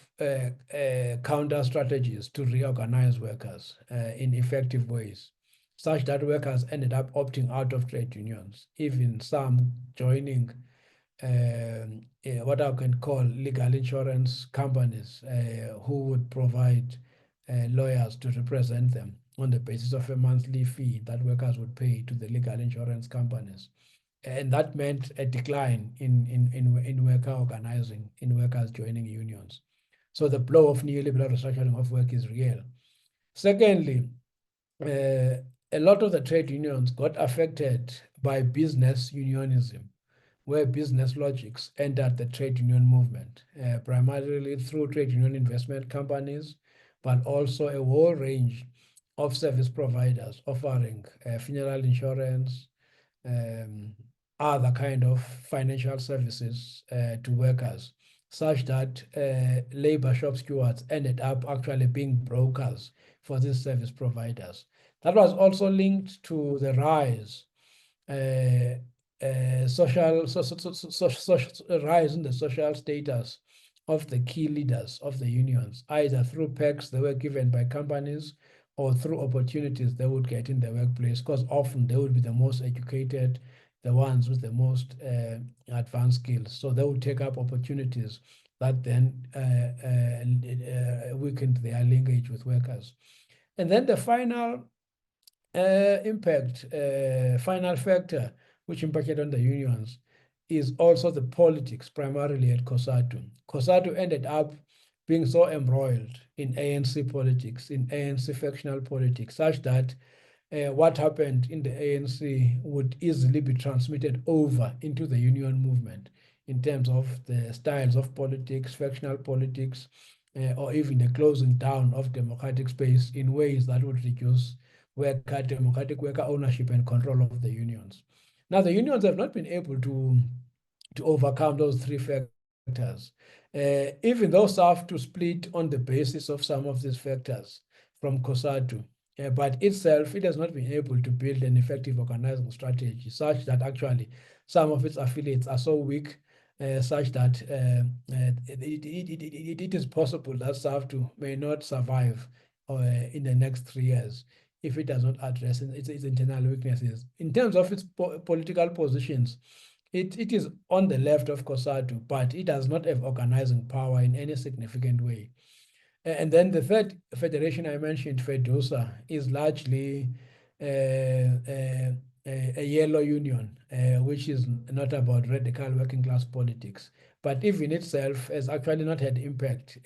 counter strategies to reorganize workers in effective ways, such that workers ended up opting out of trade unions, even some joining what I can call legal insurance companies who would provide lawyers to represent them on the basis of a monthly fee that workers would pay to the legal insurance companies. And that meant a decline in worker organizing, in workers joining unions. So the blow of neoliberal restructuring of work is real. Secondly, a lot of the trade unions got affected by business unionism, where business logics entered the trade union movement, primarily through trade union investment companies, but also a whole range of service providers offering funeral insurance, other kind of financial services to workers, such that labor shop stewards ended up actually being brokers for these service providers. That was also linked to the rise rise in the social status of the key leaders of the unions, either through perks they were given by companies or through opportunities they would get in the workplace, because often they would be the most educated, the ones with the most advanced skills. So they would take up opportunities that then weakened their linkage with workers. And then the final final factor which impacted on the unions is also the politics, primarily at COSATU. COSATU ended up being so embroiled in ANC politics, in ANC factional politics, such that what happened in the ANC would easily be transmitted over into the union movement in terms of the styles of politics, factional politics, or even the closing down of democratic space in ways that would reduce democratic worker ownership and control of the unions. Now, the unions have not been able to overcome those three factors. Even though SAF to split on the basis of some of these factors from COSATU, but itself, it has not been able to build an effective organizing strategy such that actually some of its affiliates are so weak, such that it is possible that SAFTU may not survive in the next 3 years if it does not address its internal weaknesses. In terms of its political positions, it is on the left of COSATU, but it does not have organizing power in any significant way. And then the third federation I mentioned, FEDUSA, is largely a yellow union, which is not about radical working class politics, but even itself has actually not had impact,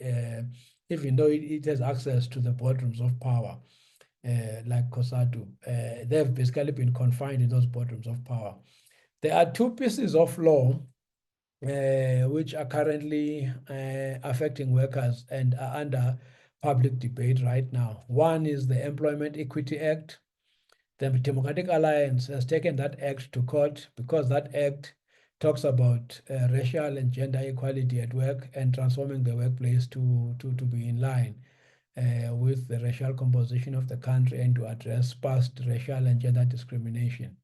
even though it has access to the boardrooms of power, like COSATU. They've basically been confined in those boardrooms of power. There are two pieces of law which are currently affecting workers and are under public debate right now. One is the Employment Equity Act. The Democratic Alliance has taken that act to court because that act talks about racial and gender equality at work and transforming the workplace to be in line with the racial composition of the country and to address past racial and gender discrimination.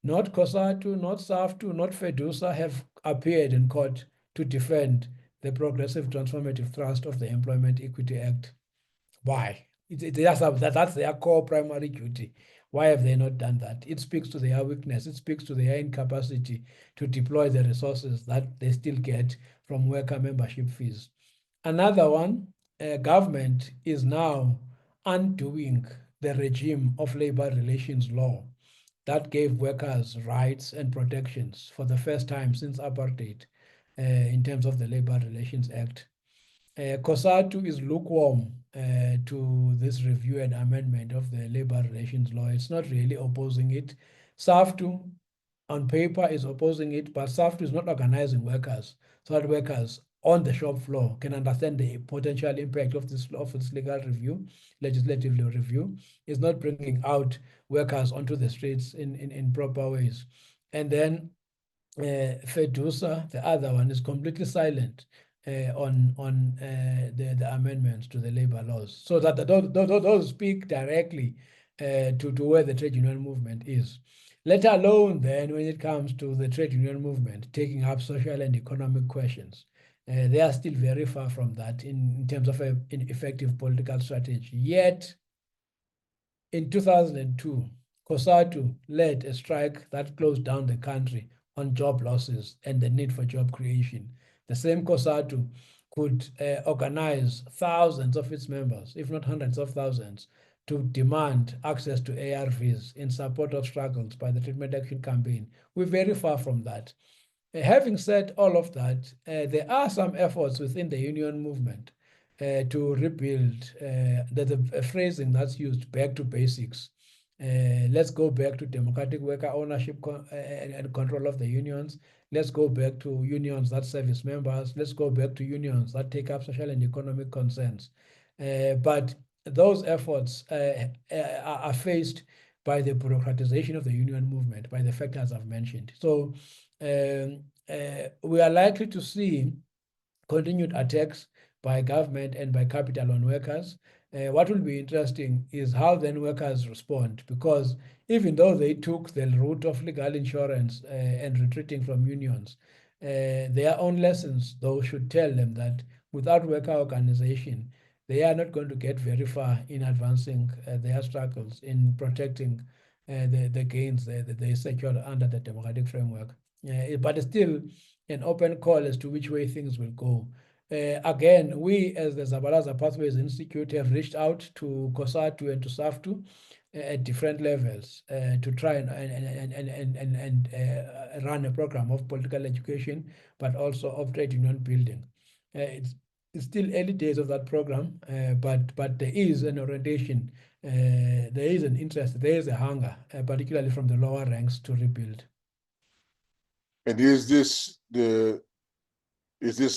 Not COSATU, not SAFTU, not FEDUSA have appeared in court to defend the progressive transformative thrust of the Employment Equity Act. Why? That's their core primary duty. Why have they not done that? It speaks to their weakness. It speaks to their incapacity to deploy the resources that they still get from worker membership fees. Another one, government is now undoing the regime of labor relations law that gave workers rights and protections for the first time since apartheid in terms of the Labor Relations Act. COSATU is lukewarm to this review and amendment of the labor relations law. It's not really opposing it. SAFTU on paper is opposing it, but SAFTU is not organizing workers so that workers on the shop floor can understand the potential impact of this legal review, legislative review. Is not bringing out workers onto the streets in proper ways. And then FEDUSA, the other one, is completely silent on the amendments to the labor laws, so that those speak directly to where the trade union movement is. Let alone then when it comes to the trade union movement taking up social and economic questions. They are still very far from that in terms of an effective political strategy. Yet, in 2002, COSATU led a strike that closed down the country on job losses and the need for job creation. The same COSATU could organize thousands of its members, if not hundreds of thousands, to demand access to ARVs in support of struggles by the Treatment Action Campaign. We're very far from that. Having said all of that, there are some efforts within the union movement to rebuild the phrasing that's used, back to basics. Let's go back to democratic worker ownership and control of the unions. Let's go back to unions that service members. Let's go back to unions that take up social and economic concerns. But those efforts are faced by the bureaucratization of the union movement, by the factors I've mentioned. So we are likely to see continued attacks by government and by capital on workers. What will be interesting is how then workers respond, because even though they took the route of legal insurance and retreating from unions, their own lessons, though, should tell them that without worker organization, they are not going to get very far in advancing their struggles in protecting the gains that they secured under the democratic framework. But it's still an open call as to which way things will go. Again, we as the Zabalaza Pathways Institute have reached out to COSATU and to SAFTU at different levels to try and run a program of political education, but also of trade union building. it's still early days of that program, but there is an orientation, there is an interest, there is a hunger, particularly from the lower ranks, to rebuild. And is this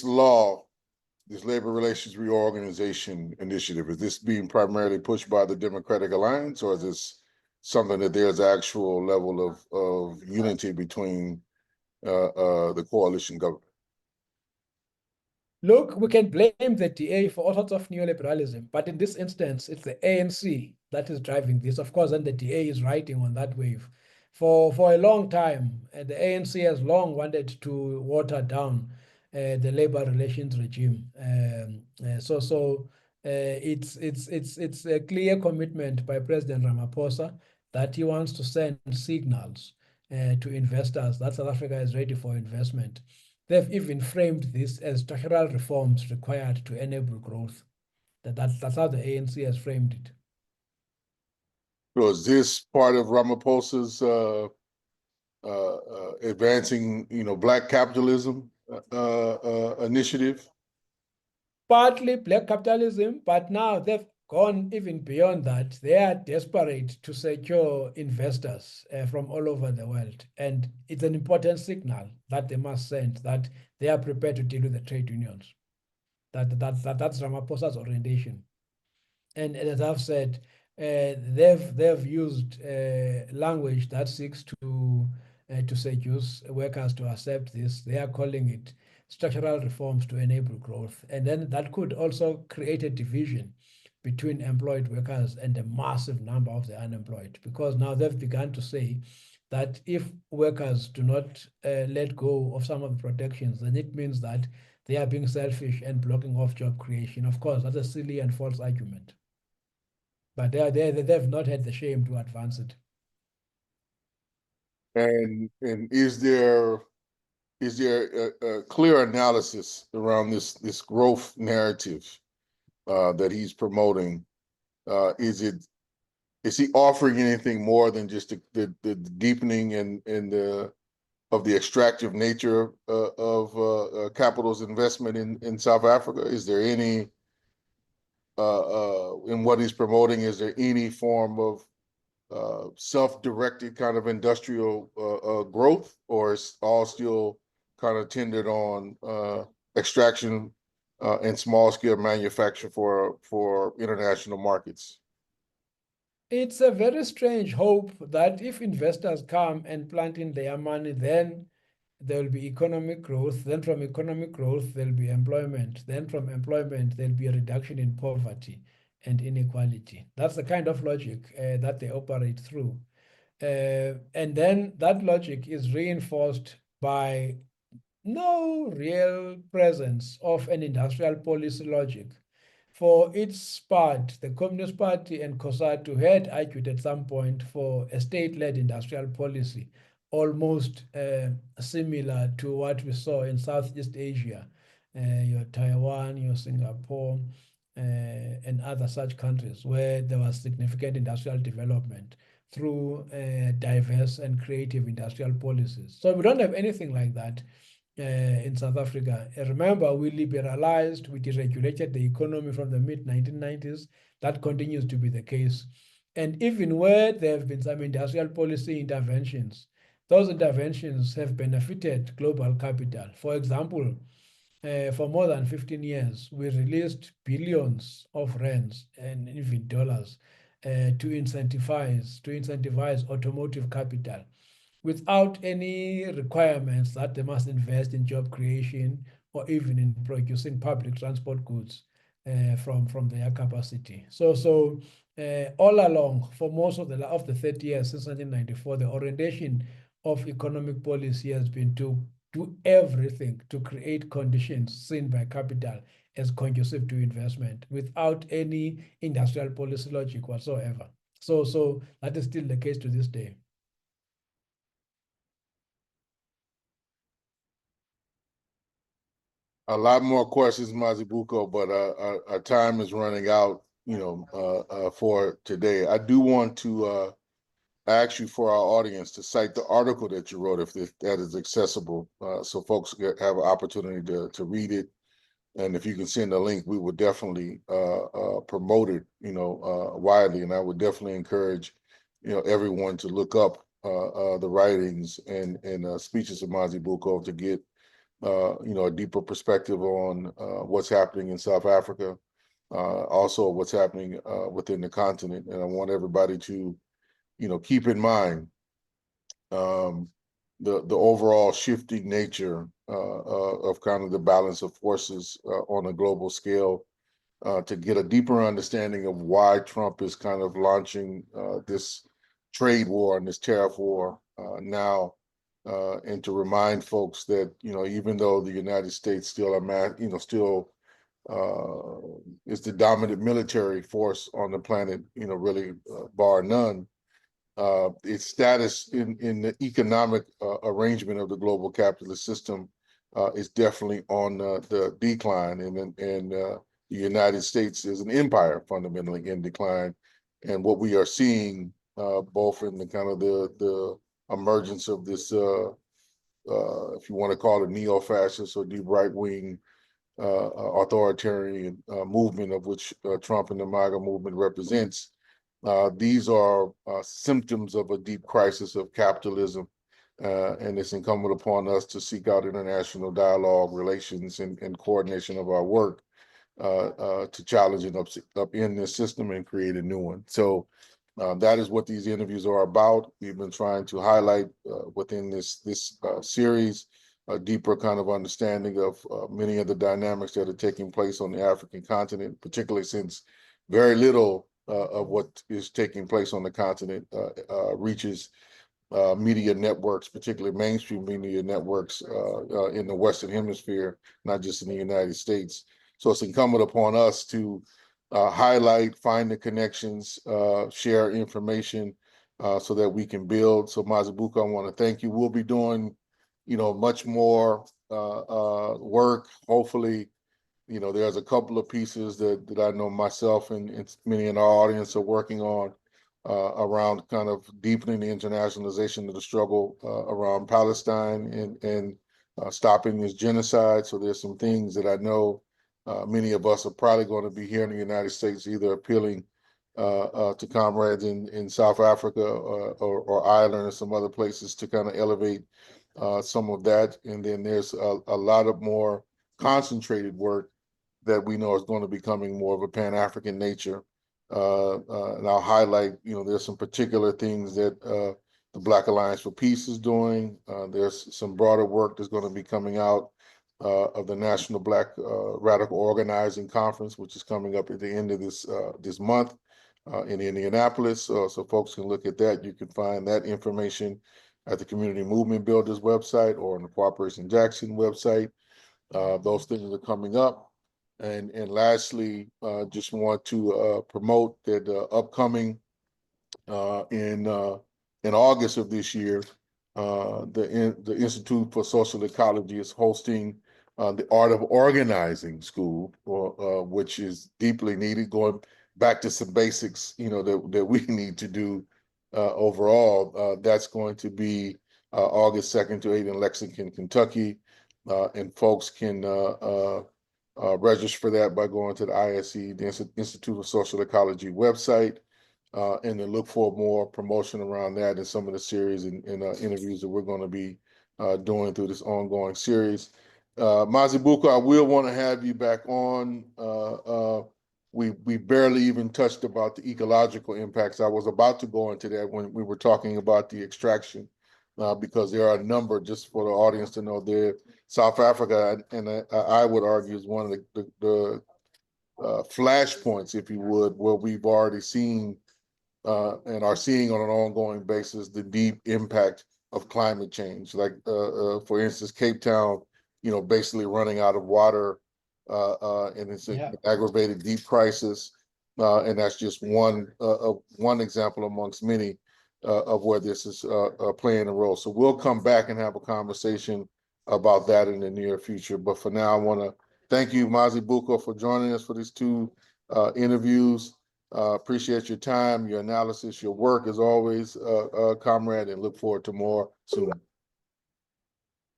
law, this labor relations reorganization initiative, is this being primarily pushed by the Democratic Alliance, or is this something that there's actual level of unity between the coalition government? Look, we can blame the DA for all sorts of neoliberalism, but in this instance, it's the ANC that is driving this. Of course, and the DA is riding on that wave. For a long time, the ANC has long wanted to water down the labor relations regime. It's a clear commitment by President Ramaphosa that he wants to send signals to investors that South Africa is ready for investment. They've even framed this as structural reforms required to enable growth. That's how the ANC has framed it. So is this part of Ramaphosa's advancing, Black capitalism initiative? Partly black capitalism, but now they've gone even beyond that. They are desperate to secure investors from all over the world. And it's an important signal that they must send that they are prepared to deal with the trade unions. That's Ramaphosa's orientation. And as I've said, they've used language that seeks to seduce workers to accept this. They are calling it structural reforms to enable growth, and then that could also create a division between employed workers and a massive number of the unemployed, because now they've begun to say that if workers do not let go of some of the protections, then it means that they are being selfish and blocking off job creation. Of course, that's a silly and false argument. But they've not had the shame to advance it. And is there a clear analysis around this growth narrative that he's promoting? Is he offering anything more than just the deepening and of the extractive nature of capital's investment in South Africa? Is there any in what he's promoting? Is there any form of self-directed kind of industrial growth, or is all still kind of tendered on extraction and small-scale manufacture for international markets? It's a very strange hope that if investors come and plant in their money, then there will be economic growth. Then from economic growth, there'll be employment. Then from employment, there'll be a reduction in poverty and inequality. That's the kind of logic that they operate through. And then that logic is reinforced by no real presence of an industrial policy logic. For its part, the Communist Party and COSATU had argued at some point for a state-led industrial policy, almost similar to what we saw in Southeast Asia, your Taiwan, your Singapore, and other such countries where there was significant industrial development through diverse and creative industrial policies. So we don't have anything like that in South Africa. Remember, we liberalized, we deregulated the economy from the mid-1990s. That continues to be the case. And even where there have been some industrial policy interventions, those interventions have benefited global capital. For example, for more than 15 years, we released billions of rands and even dollars to incentivize automotive capital without any requirements that they must invest in job creation or even in producing public transport goods from their capacity. So all along, for most of the 30 years since 1994, the orientation of economic policy has been to do everything to create conditions seen by capital as conducive to investment without any industrial policy logic whatsoever. So that is still the case to this day. A lot more questions, Mazibuko, but our time is running out, for today. I do want to ask you for our audience to cite the article that you wrote, if that is accessible, so folks have an opportunity to read it And if you can send a link, we would definitely promote it, widely. And I would definitely encourage, everyone to look up the writings and speeches of Mazibuko to get, a deeper perspective on what's happening in South Africa, also what's happening within the continent. And I want everybody to, keep in mind the overall shifting nature of kind of the balance of forces on a global scale, to get a deeper understanding of why Trump is kind of launching this trade war and this tariff war now, and to remind folks that even though the United States still is the dominant military force on the planet, really bar none, its status in the economic arrangement of the global capitalist system is definitely on the decline, and the United States is an empire fundamentally in decline. And what we are seeing, both in the kind of the emergence of this, if you want to call it neo-fascist or deep right-wing authoritarian movement, of which Trump and the MAGA movement represents, these are symptoms of a deep crisis of capitalism, and it's incumbent upon us to seek out international dialogue, relations, and coordination of our work to challenge and upend this system and create a new one. So that is what these interviews are about. We've been trying to highlight within this series a deeper kind of understanding of many of the dynamics that are taking place on the African continent, particularly since very little of what is taking place on the continent reaches media networks, particularly mainstream media networks in the Western Hemisphere, not just in the United States. So it's incumbent upon us to highlight, find the connections, share information so that we can build. So Mazibuko, I want to thank you. We'll be doing, much more work, hopefully. There's a couple of pieces that I know myself and many in our audience are working on around kind of deepening the internationalization of the struggle around Palestine and stopping this genocide. So there's some things that I know many of us are probably going to be here in the United States, either appealing to comrades in South Africa or Ireland or some other places to kind of elevate some of that. And then there's a lot of more concentrated work that we know is going to be becoming more of a Pan-African nature. And I'll highlight, there's some particular things that the Black Alliance for Peace is doing. There's some broader work that's going to be coming out of the National Black Radical Organizing Conference, which is coming up at the end of this month in Indianapolis. So folks can look at that. You can find that information at the Community Movement Builders website or on the Cooperation Jackson website. Those things are coming up. And lastly, just want to promote that upcoming in August of this year, the Institute for Social Ecology is hosting the Art of Organizing School, which is deeply needed. Going back to some basics, that we need to do overall. That's going to be August 2nd to 8th in Lexington, Kentucky, and folks can register for that by going to the ISE, the Institute of Social Ecology website, and then look for more promotion around that and some of the series and interviews that we're going to be doing through this ongoing series. Mazibuko, I will want to have you back on. We barely even touched about the ecological impacts. I was about to go into that when we were talking about the extraction, because there are a number, just for the audience to know, there South Africa, and I would argue, is one of the flashpoints, if you would, where we've already seen and are seeing on an ongoing basis the deep impact of climate change. Like, for instance, Cape Town, basically running out of water, and it's an aggravated deep crisis. And that's just one example amongst many of where this is playing a role. So we'll come back and have a conversation about that in the near future. But for now, I want to thank you, Mazibuko, for joining us for these two interviews. Appreciate your time, your analysis, your work as always, comrade, and look forward to more soon.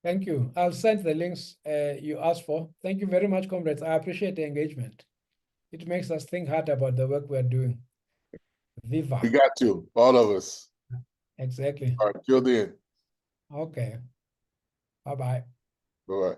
Thank you. I'll send the links you asked for. Thank you very much, comrades. I appreciate the engagement. It makes us think hard about the work we're doing. Viva. We got to, all of us. Exactly. All right, till then. Okay. Bye-bye. Bye-bye.